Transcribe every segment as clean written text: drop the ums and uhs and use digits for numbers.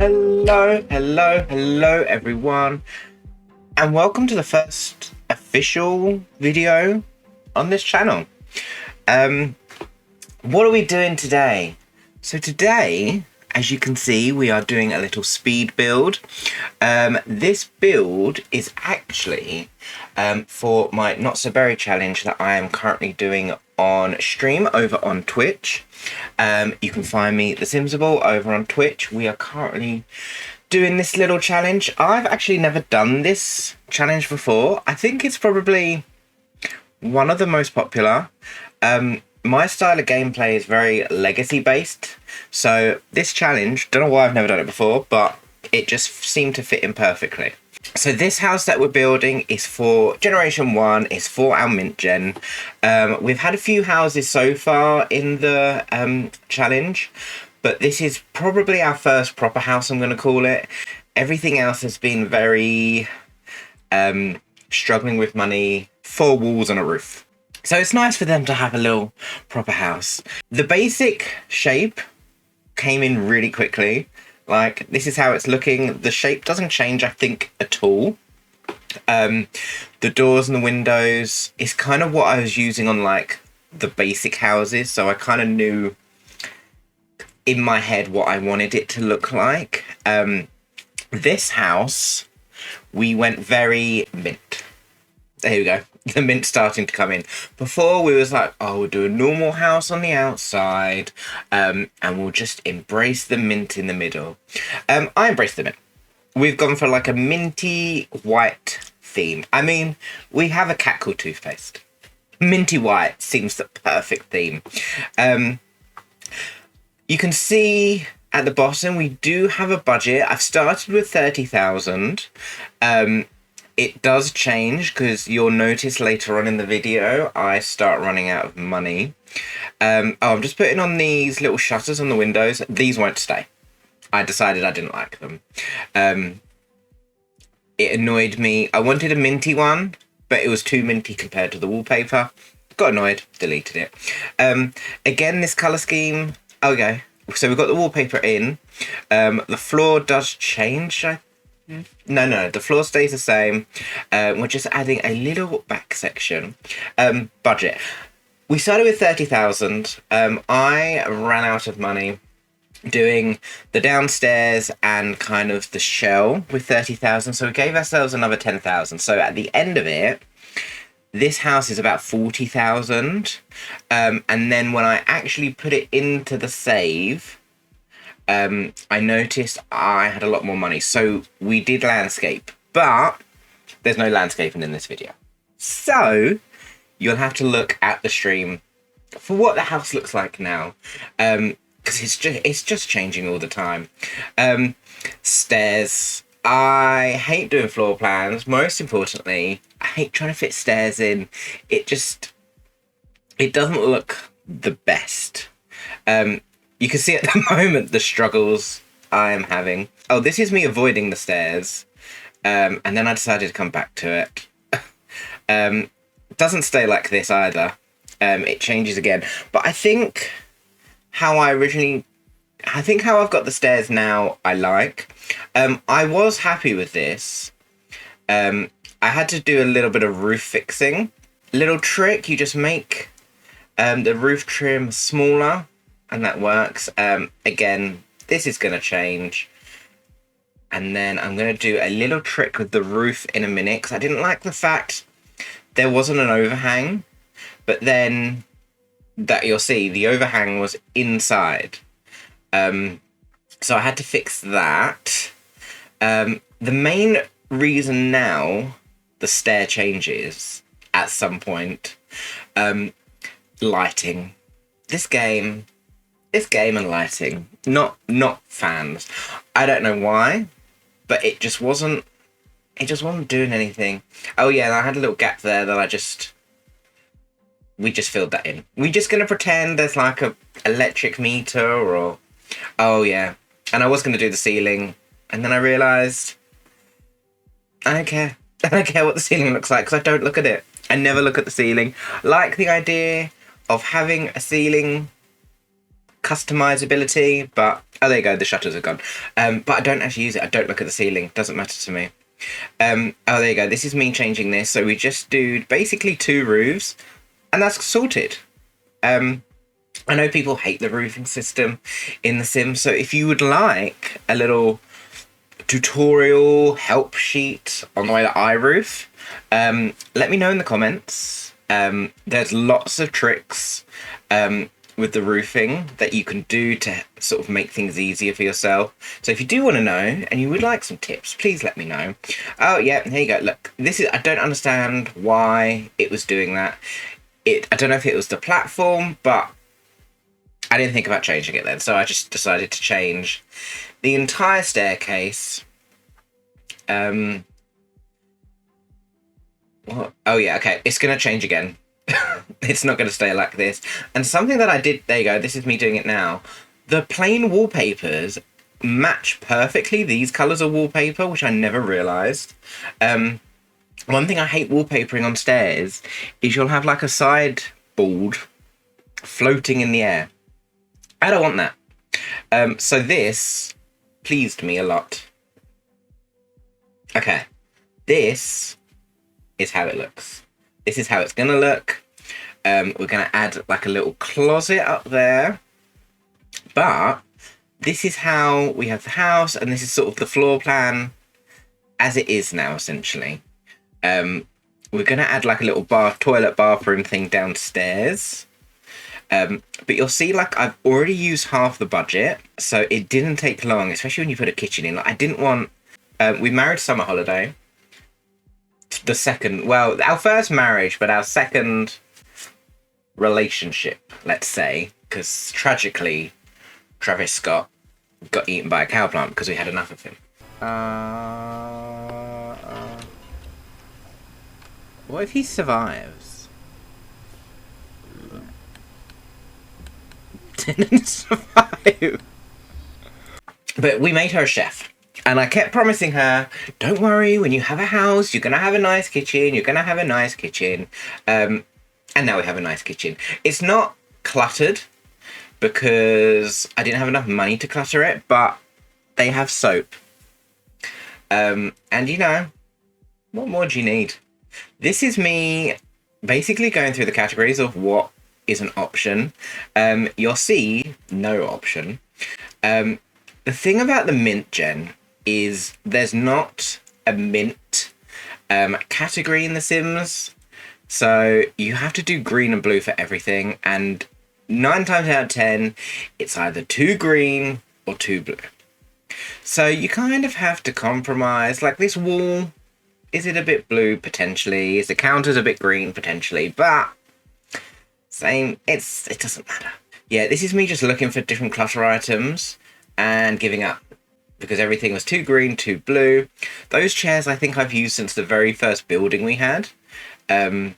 Hello everyone, and welcome to the first official video on this channel. What are we doing today? So today, as you can see, we are doing a little speed build. This build is actually for my Not So Berry challenge that I am currently doing on stream over on Twitch. You can find me, TheSimsable, over on Twitch. We are currently doing this little challenge. I've actually never done this challenge before. I think it's probably one of the most popular. My style of gameplay is very legacy based, so this challenge, don't know why I've never done it before, but it just seemed to fit in perfectly. So this house that we're building is for Generation 1, is for our Mint Gen. We've had a few houses so far in the challenge, but this is probably our first proper house, I'm going to call it. Everything else has been very struggling with money, 4 walls and a roof. So it's nice for them to have a little proper house. The basic shape came in really quickly. Like, this is how it's looking. The shape doesn't change, I think, at all. The doors and the windows is kind of what I was using on, like, the basic houses. So I kind of knew in my head what I wanted it to look like. This house, we went very mint. There we go. The mint's starting to come in. Before we was like, oh, we'll do a normal house on the outside, and we'll just embrace the mint in the middle. I embrace the mint. We've gone for like a minty white theme. I mean, we have a cat called Toothpaste. Minty white seems the perfect theme. You can see at the bottom we do have a budget. I've started with 30,000. It does change because you'll notice later on in the video I start running out of money. I'm just putting on these little shutters on the windows. These won't stay. I decided I didn't like them. It annoyed me. I wanted a minty one, but it was too minty compared to the wallpaper. Got annoyed, deleted it. Again, this colour scheme. Okay, so we've got the wallpaper in. The floor does change, No, the floor stays the same. We're just adding a little back section. Budget. We started with 30,000. I ran out of money doing the downstairs and kind of the shell with 30,000. So we gave ourselves another 10,000. So at the end of it, this house is about 40,000. And then when I actually put it into the save, I noticed I had a lot more money, so we did landscape, but there's no landscaping in this video. So you'll have to look at the stream for what the house looks like now, because it's just changing all the time. Stairs. I hate doing floor plans. Most importantly, I hate trying to fit stairs in. It doesn't look the best. You can see at the moment the struggles I am having. Oh, this is me avoiding the stairs. And then I decided to come back to it. Doesn't stay like this either. It changes again. But I think how I've got the stairs now, I like. I was happy with this. I had to do a little bit of roof fixing. Little trick, you just make the roof trim smaller. And that works. Again, this is going to change. And then I'm going to do a little trick with the roof in a minute. Because I didn't like the fact there wasn't an overhang. But then, that you'll see, the overhang was inside. So I had to fix that. The main reason now the stair changes at some point. Lighting. This game and lighting, not fans. I don't know why, but it just wasn't doing anything. Oh yeah, and I had a little gap there that we just filled that in. We're just gonna pretend there's like a electric meter or, oh yeah. And I was gonna do the ceiling, and then I realised I don't care. I don't care what the ceiling looks like because I don't look at it. I never look at the ceiling. Like the idea of having a ceiling customizability, but oh, there you go, the shutters are gone. But I don't actually use it. I don't look at the ceiling. Doesn't matter to me. Oh, there you go. This is me changing this. So we just do basically 2 roofs, and that's sorted. I know people hate the roofing system in The Sims, so if you would like a little tutorial help sheet on the way that I roof, let me know in the comments. There's lots of tricks with the roofing that you can do to sort of make things easier for yourself. So if you do want to know and you would like some tips, please let me know. Oh yeah, here you go. Look, this is, I don't understand why it was doing that. I don't know if it was the platform, but I didn't think about changing it then, so I just decided to change the entire staircase. What? Oh yeah, okay, it's gonna change again. It's not gonna stay like this. And something that I did, there you go, this is me doing it now. The plain wallpapers match perfectly these colours of wallpaper, which I never realised. One thing I hate wallpapering on stairs is you'll have like a sideboard floating in the air. I don't want that. So this pleased me a lot. Okay, this is how it looks. This is how it's gonna look. We're gonna add like a little closet up there. But this is how we have the house, and this is sort of the floor plan as it is now, essentially. We're gonna add like a little toilet bathroom thing downstairs. But you'll see, like, I've already used half the budget, so it didn't take long, especially when you put a kitchen in. Like, I didn't want... we married summer holiday. The second... Well, our first marriage, but our second relationship, let's say. Because, tragically, Travis Scott got eaten by a cowplant because we had enough of him. What if he survives? Didn't survive. But we made her a chef, and I kept promising her, don't worry, when you have a house, you're gonna have a nice kitchen, you're gonna have a nice kitchen. And now we have a nice kitchen. It's not cluttered because I didn't have enough money to clutter it, but they have soap. And you know, what more do you need? This is me basically going through the categories of what is an option. You'll see no option. The thing about the mint gen is there's not a mint category in The Sims. So you have to do green and blue for everything. And 9 times out of 10, it's either 2 green or 2 blue. So you kind of have to compromise. Like this wall, is it a bit blue? Potentially. Is the counters a bit green? Potentially. But same, it doesn't matter. Yeah, this is me just looking for different clutter items and giving up because everything was 2 green, 2 blue. Those chairs I think I've used since the very first building we had. I'm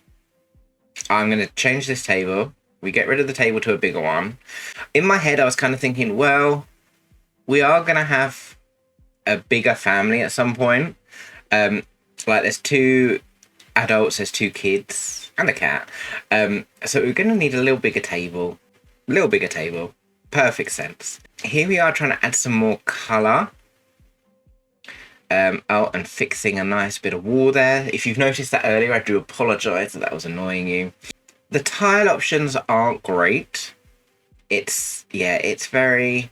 going to change this table. We get rid of the table to a bigger one. In my head, I was kind of thinking, well, we are going to have a bigger family at some point. Like there's 2 adults, there's 2 kids and a cat. So we're going to need a little bigger table. Perfect sense. Here we are trying to add some more colour. And fixing a nice bit of wall there. If you've noticed that earlier, I do apologise that was annoying you. The tile options aren't great. It's very...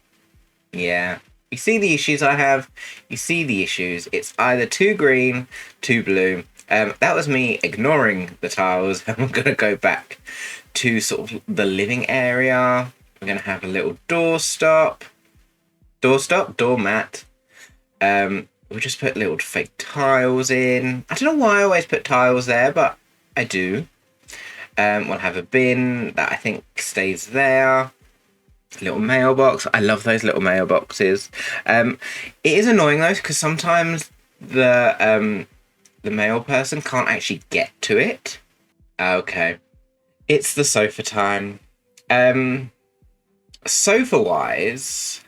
Yeah. You see the issues I have? You see the issues. It's either 2 green, 2 blue. That was me ignoring the tiles. And we're going to go back to sort of the living area. We're going to have a little doormat. We'll just put little fake tiles in. I don't know why I always put tiles there, but I do. We'll have a bin that I think stays there. Little mailbox. I love those little mailboxes. It is annoying though, because sometimes the mail person can't actually get to it. Okay. It's the sofa time. Sofa-wise,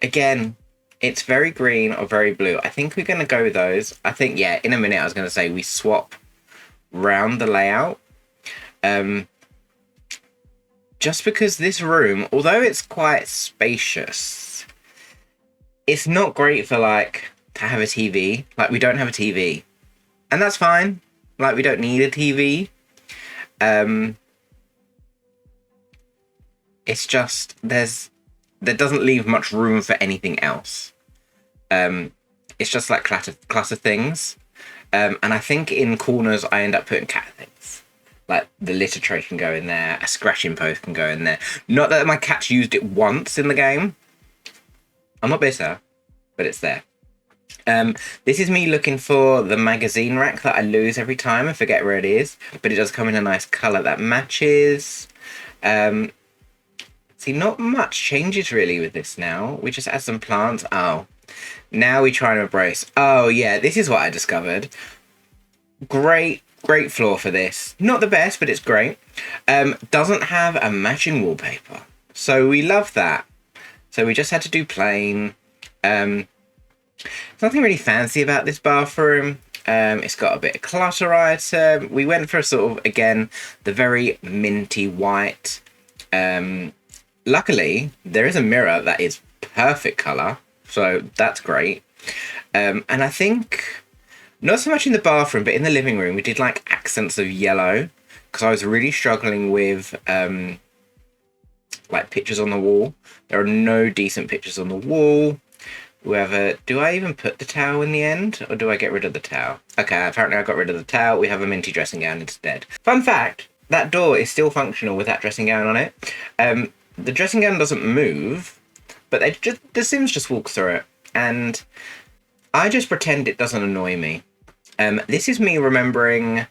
again, it's very green or very blue. I think we're going to go with those. I think, yeah, in a minute I was going to say we swap round the layout. just because this room, although it's quite spacious, it's not great for like to have a TV. Like, we don't have a TV, and that's fine. Like, we don't need a TV. It's just there doesn't leave much room for anything else. It's just like clutter things. And I think in corners I end up putting cat things. Like the litter tray can go in there, a scratching post can go in there. Not that my cat's used it once in the game. I'm not bitter, but it's there. This is me looking for the magazine rack that I lose every time and forget where it is. But it does come in a nice colour that matches. See, not much changes really with this now. We just add some plants. Oh, now we try and embrace. Oh yeah, this is what I discovered. Great floor for this. Not the best, but it's great. Doesn't have a matching wallpaper, so we love that. So we just had to do plain. There's nothing really fancy about this bathroom. It's got a bit of clutter item. We went for a sort of, again, the very minty white. Luckily, there is a mirror that is perfect colour, so that's great. And I think, not so much in the bathroom, but in the living room, we did like accents of yellow, because I was really struggling with like pictures on the wall. There are no decent pictures on the wall. Do I even put the towel in the end, or do I get rid of the towel? Okay, apparently I got rid of the towel. We have a minty dressing gown instead. Fun fact, that door is still functional with that dressing gown on it. The dressing gown doesn't move, but the Sims just walk through it, and I just pretend it doesn't annoy me. This is me remembering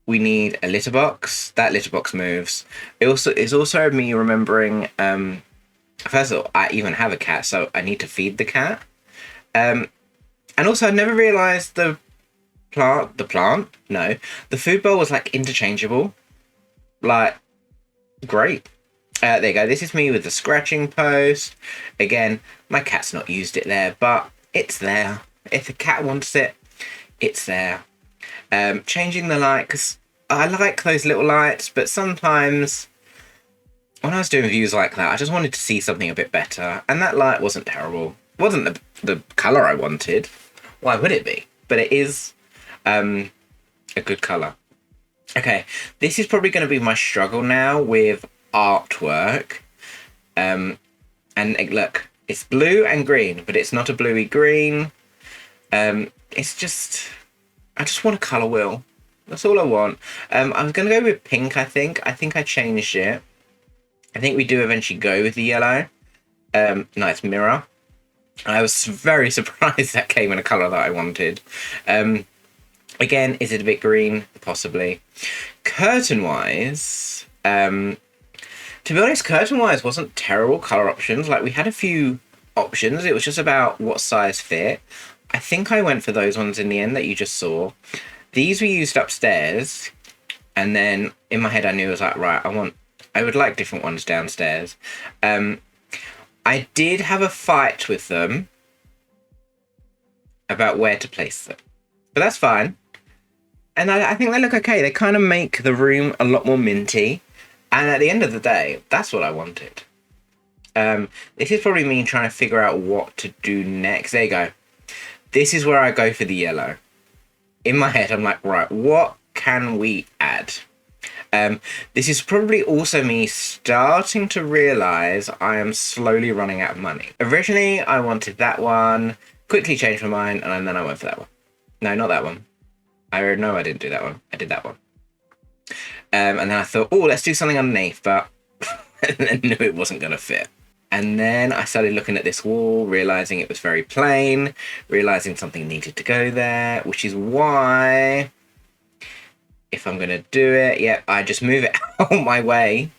we need a litter box. That litter box moves. It is also me remembering, first of all, I even have a cat, so I need to feed the cat. And also, I never realised the food bowl was like interchangeable. Like, great. There you go. This is me with the scratching post. Again, my cat's not used it there, but it's there. If the cat wants it, it's there. Changing the light, because I like those little lights, but sometimes when I was doing views like that, I just wanted to see something a bit better, and that light wasn't terrible. It wasn't the colour I wanted. Why would it be? But it is a good colour. Okay, this is probably going to be my struggle now with artwork. And look, it's blue and green, but it's not a bluey green. It's just, I just want a colour wheel. That's all I want. I was going to go with pink, I think. I think I changed it. I think we do eventually go with the yellow. Nice mirror. I was very surprised that came in a colour that I wanted. Again, is it a bit green? Possibly. Curtain-wise, to be honest, curtain-wise wasn't terrible colour options. Like, we had a few options. It was just about what size fit. I think I went for those ones in the end that you just saw. These we used upstairs, and then in my head I knew I was like, right, I would like different ones downstairs. I did have a fight with them about where to place them, but that's fine. And I think they look okay. They kind of make the room a lot more minty. And at the end of the day, that's what I wanted. This is probably me trying to figure out what to do next. There you go. This is where I go for the yellow. In my head, I'm like, right, what can we add? This is probably also me starting to realise I am slowly running out of money. Originally, I wanted that one. Quickly changed my mind, and then I went for that one. No, not that one. No, I didn't do that one. I did that one. And then I thought, oh, let's do something underneath, but and then knew it wasn't going to fit. And then I started looking at this wall, realising it was very plain, realising something needed to go there, which is why, if I'm going to do it, yeah, I just move it out my way.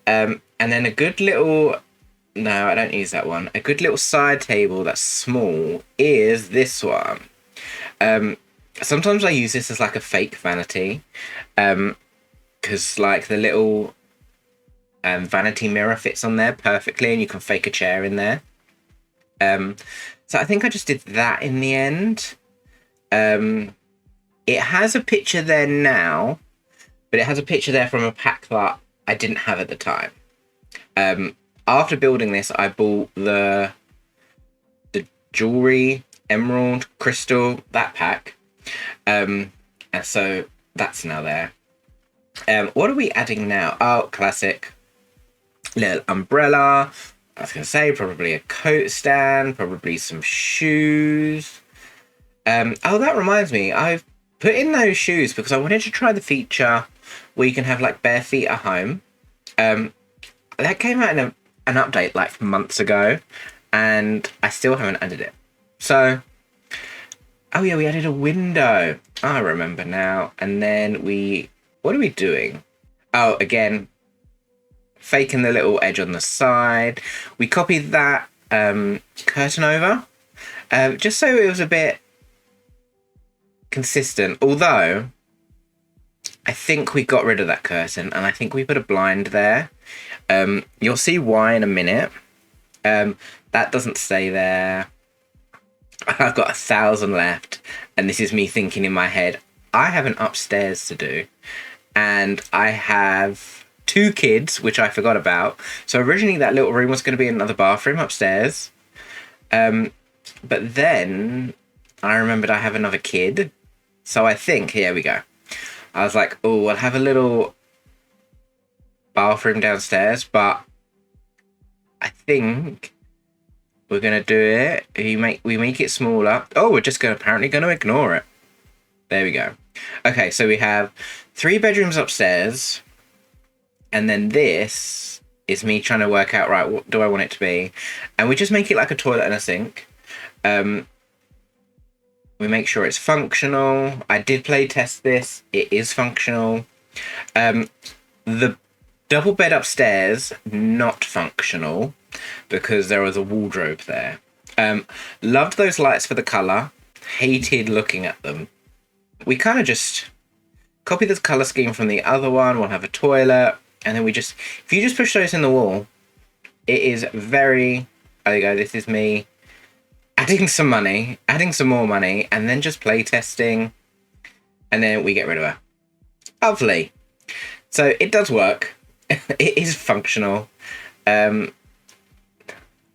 And then a good little, no, I don't use that one. A good little side table that's small is this one. Sometimes I use this as like a fake vanity, because like the little vanity mirror fits on there perfectly, and you can fake a chair in there. So I think I just did that in the end. It has a picture there now, but it has a picture there from a pack that I didn't have at the time. After building this, I bought the jewelry, emerald, crystal, that pack. And so that's now there. What are we adding now? Oh, classic. Little umbrella. I was going to say probably a coat stand, probably some shoes. Oh, that reminds me. I've put in those shoes because I wanted to try the feature where you can have like bare feet at home. That came out in an update like months ago, and I still haven't added it. So, oh yeah, we added a window. I remember now. And then what are we doing? Oh, again, faking the little edge on the side. We copied that curtain over, just so it was a bit consistent. Although, I think we got rid of that curtain, and I think we put a blind there. You'll see why in a minute. That doesn't stay there. I've got 1,000 left, and this is me thinking in my head, I have an upstairs to do, and I have 2 kids, which I forgot about. So originally that little room was going to be another bathroom upstairs. But then I remembered I have another kid. So I think, here we go. I was like, oh, I'll have a little bathroom downstairs, but I think we're gonna do it. We make it smaller. Oh, we're just apparently gonna ignore it. There we go. Okay, so we have 3 bedrooms upstairs, and then this is me trying to work out, right, what do I want it to be? And we just make it like a toilet and a sink. We make sure it's functional. I did play test this. It is functional. The double bed upstairs, not functional, because there was a wardrobe there. Loved those lights for the colour. Hated looking at them. We kind of just copy the colour scheme from the other one. We'll have a toilet. And then if you just push those in the wall, it is very, there you go, this is me adding some money, adding some more money, and then just play testing. And then we get rid of her. Lovely. So it does work. It is functional. And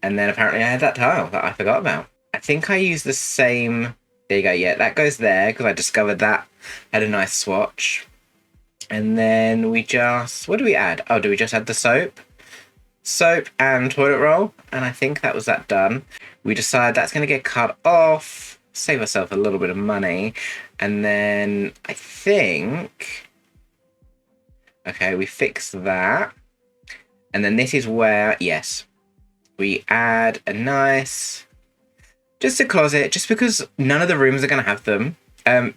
then apparently I had that tile that I forgot about. I think I used the same. There you go. Yeah, that goes there because I discovered that had a nice swatch. And then what do we add? Oh, do we just add the soap? Soap and toilet roll. And I think that was that done. We decide that's going to get cut off. Save ourselves a little bit of money. And then I think... Okay, we fix that. And then this is where, yes, we add a nice... Just a closet, just because none of the rooms are going to have them.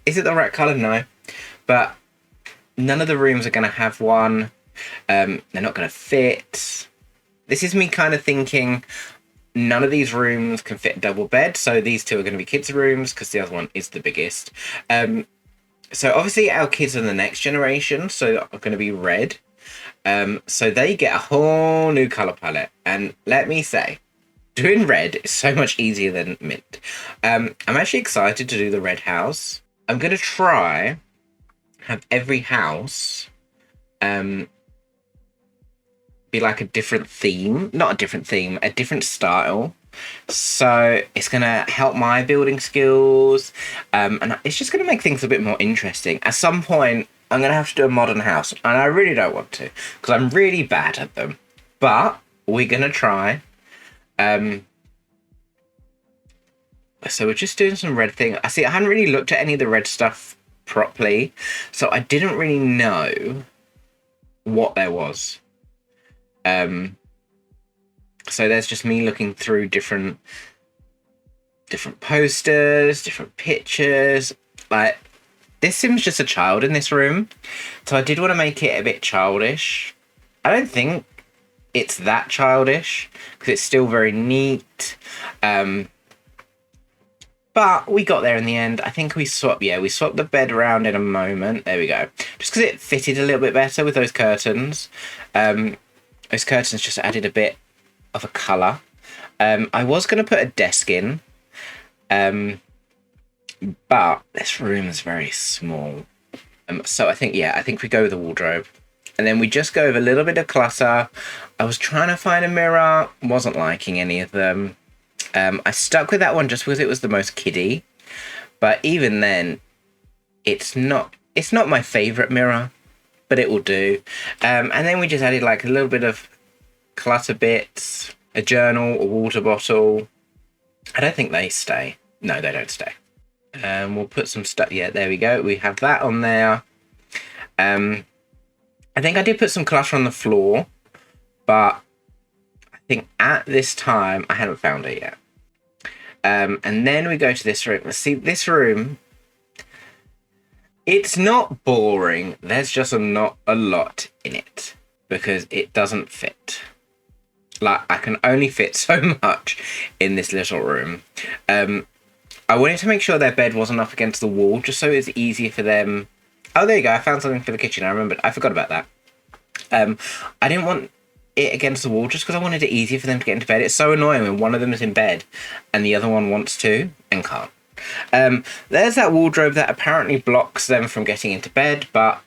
Is it the right colour? No. But none of the rooms are going to have one. They're not going to fit. This is me kind of thinking none of these rooms can fit a double bed. So these 2 are going to be kids' rooms because the other one is the biggest. So obviously our kids are the next generation, so are going to be red. So they get a whole new colour palette. And let me say, doing red is so much easier than mint. I'm actually excited to do the red house. I'm going to try have every house be like a different theme. Not a different theme, a different style. So it's going to help my building skills. And it's just going to make things a bit more interesting. At some point, I'm going to have to do a modern house. And I really don't want to, because I'm really bad at them. But we're going to try. So we're just doing some red thing. I hadn't really looked at any of the red stuff properly, so I didn't really know what there was. So there's just me looking through different posters, different pictures. Like, this Sim's just a child in this room, so I did want to make it a bit childish. I don't think it's that childish because it's still very neat. But we got there in the end. I think we swapped the bed around in a moment. There we go. Just because it fitted a little bit better with those curtains. Those curtains just added a bit of a colour. I was going to put a desk in. But this room is very small. So I think we go with the wardrobe. and then we just go with a little bit of clutter. I was trying to find a mirror, wasn't liking any of them. I stuck with that one just because it was the most kiddie, but even then, it's not my favourite mirror, but it will do. And then we just added like a little bit of clutter bits, a journal, a water bottle. I don't think they stay. No, they don't stay. We'll put some stuff. Yeah, there we go. We have that on there. I think I did put some clutter on the floor, but I think at this time I haven't found it yet. And then we go to this room. Let's see, this room, it's not boring. There's just not a lot in it because it doesn't fit. Like, I can only fit so much in this little room. I wanted to make sure their bed wasn't up against the wall, just so it's easier for them. Oh, there you go. I found something for the kitchen. I remembered. I forgot about that. I didn't want it against the wall just because I wanted it easier for them to get into bed. It's so annoying when one of them is in bed and the other one wants to and can't. There's that wardrobe that apparently blocks them from getting into bed, but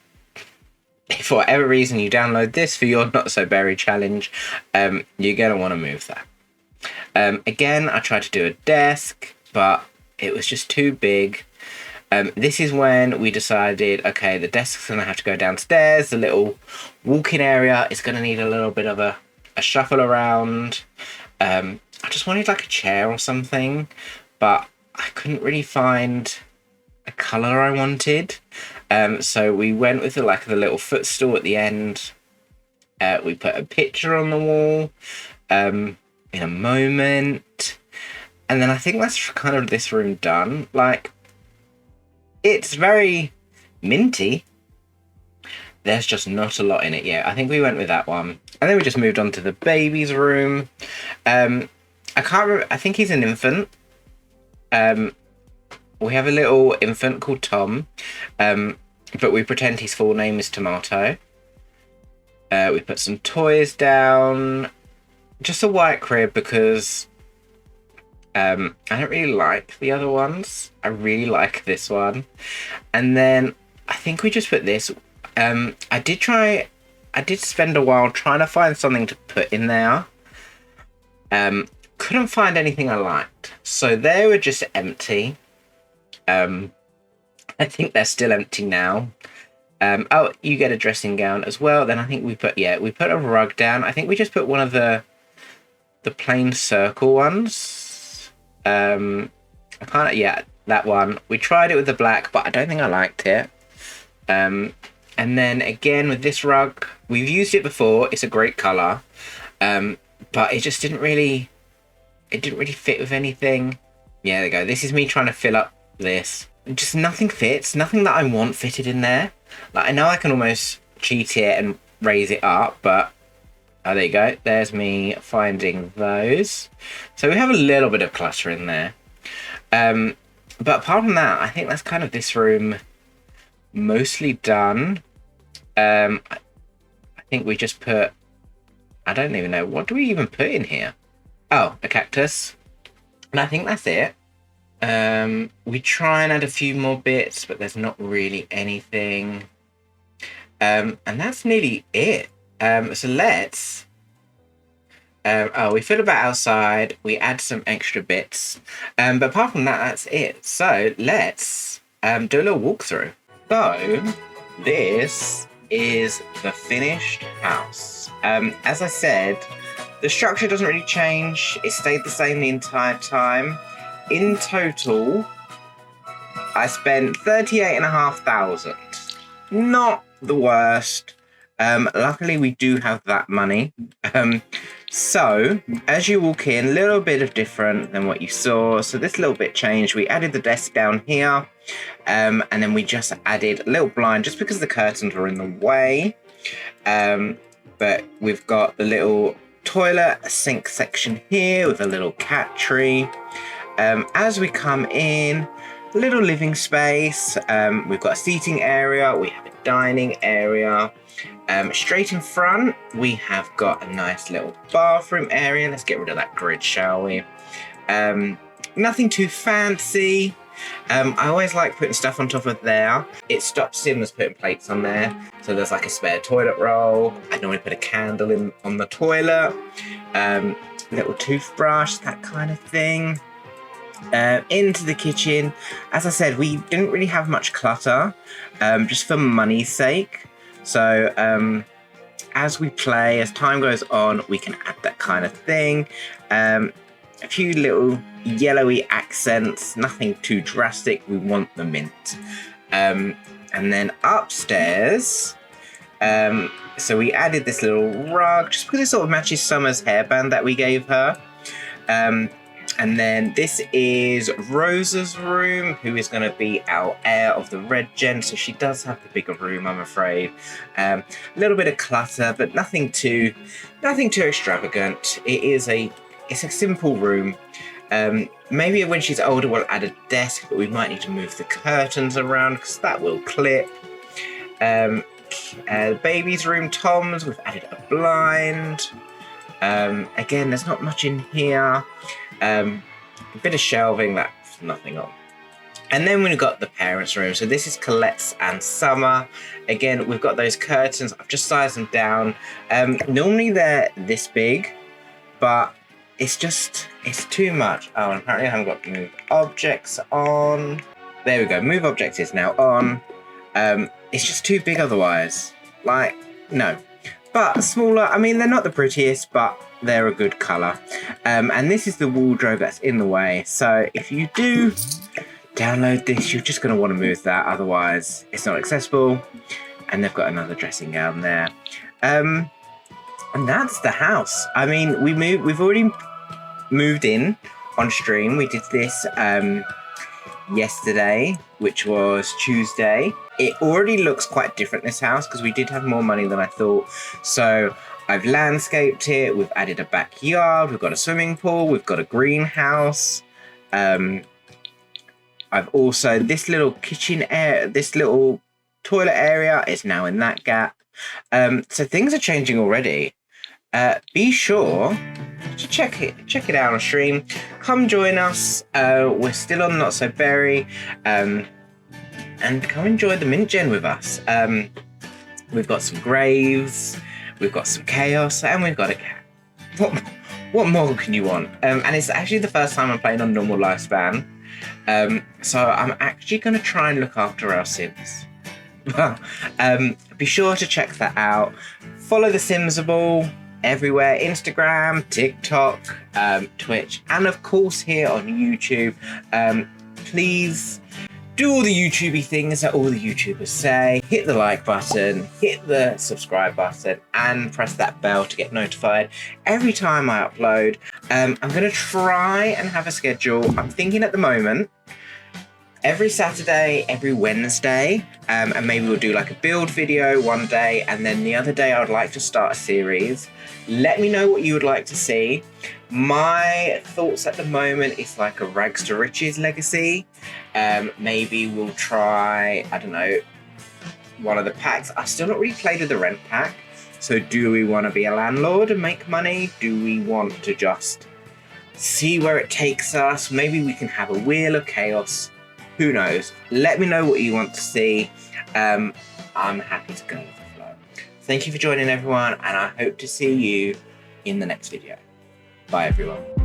if for whatever reason you download this for your Not So Berry challenge, you're going to want to move that. Again, I tried to do a desk, but it was just too big. This is when we decided, okay, the desk's going to have to go downstairs. The little walk-in area is going to need a little bit of a shuffle around. I just wanted like a chair or something, but I couldn't really find a colour I wanted. So we went with the little footstool at the end. We put a picture on the wall in a moment. And then I think that's kind of this room done. Like, it's very minty. There's just not a lot in it yet. I think we went with that one. And then we just moved on to the baby's room. I can't remember. I think he's an infant. We have a little infant called Tom. But we pretend his full name is Tomato. We put some toys down. Just a white crib because I don't really like the other ones. I really like this one. And then I think we just put this. I did spend a while trying to find something to put in there. Couldn't find anything I liked. So they were just empty. I think they're still empty now. Oh, you get a dressing gown as well. Then I think we put a rug down. I think we just put one of the plain circle ones. That one. We tried it with the black, but I don't think I liked it. And then again with this rug, we've used it before. It's a great colour, but it just didn't really fit with anything. Yeah, there you go. This is me trying to fill up this. Just nothing fits. Nothing that I want fitted in there. Like, I know I can almost cheat it and raise it up, but oh, there you go. There's me finding those. So we have a little bit of clutter in there. But apart from that, I think that's kind of this room mostly done. I think we just put, I don't even know, what do we even put in here? Oh, a cactus. And I think that's it. We try and add a few more bits, but there's not really anything. And that's nearly it. So let's... we fill about outside. We add some extra bits. But apart from that, that's it. So let's do a little walkthrough. So this is the finished house. As I said, the structure doesn't really change. It stayed the same the entire time. In total, I spent $38,500. Not the worst. Luckily, we do have that money. So, as you walk in, a little bit of different than what you saw. So this little bit changed. We added the desk down here. And then we just added a little blind just because the curtains were in the way. But we've got the little toilet sink section here with a little cat tree. As we come in, a little living space. We've got a seating area. We have a dining area. Straight in front, we have got a nice little bathroom area. Let's get rid of that grid, shall we? Nothing too fancy. I always like putting stuff on top of there. It stops Sims putting plates on there. So there's like a spare toilet roll. I normally put a candle on the toilet. Little toothbrush, that kind of thing. Into the kitchen. As I said, we didn't really have much clutter, just for money's sake. So as we play, as time goes on, we can add that kind of thing. A few little yellowy accents, nothing too drastic. We want the mint. And then upstairs, so we added this little rug just because it sort of matches Summer's hairband that we gave her. And then this is Rosa's room, who is going to be our heir of the red gen. So she does have the bigger room, I'm afraid. A little bit of clutter, but nothing too extravagant. It's a simple room. Maybe when she's older, we'll add a desk, but we might need to move the curtains around because that will clip. Baby's room, Tom's, we've added a blind. Again, there's not much in here. A bit of shelving, that's nothing on. And then we've got the parents' room. So this is Colette's and Summer. Again, we've got those curtains. I've just sized them down. Normally they're this big, but it's too much. Oh, and apparently I haven't got move objects on. There we go. Move objects is now on. It's just too big otherwise. Like, no. But smaller, I mean, they're not the prettiest, but they're a good colour. And this is the wardrobe that's in the way. So if you do download this, you're just going to want to move that. Otherwise, it's not accessible. And they've got another dressing gown there. And that's the house. I mean, we've already moved in on stream. We did this yesterday, which was Tuesday. It already looks quite different, this house, because we did have more money than I thought. So I've landscaped it, we've added a backyard, we've got a swimming pool, we've got a greenhouse. I've also, this little kitchen area, this little toilet area is now in that gap. So things are changing already. Be sure to check it out on stream. Come join us. We're still on Not So Berry. And come enjoy the mint gen with us. We've got some graves, we've got some chaos, and we've got a cat. What more can you want? And it's actually the first time I'm playing on normal lifespan. So I'm actually going to try and look after our Sims. Be sure to check that out. Follow TheSimsable everywhere: Instagram, TikTok, Twitch, and of course here on YouTube. Please do all the YouTubey things that all the YouTubers say. Hit the like button, hit the subscribe button, and press that bell to get notified every time I upload. I'm going to try and have a schedule. I'm thinking at the moment, every Saturday, every Wednesday, and maybe we'll do like a build video one day, and then the other day I would like to start a series. Let me know what you would like to see. My thoughts at the moment is like a Rags to Riches legacy. Maybe we'll try, I don't know, one of the packs. I've still not really played with the rent pack. So do we want to be a landlord and make money? Do we want to just see where it takes us? Maybe we can have a Wheel of Chaos. Who knows? Let me know what you want to see. I'm happy to go with the flow. Thank you for joining, everyone, and I hope to see you in the next video. Bye, everyone.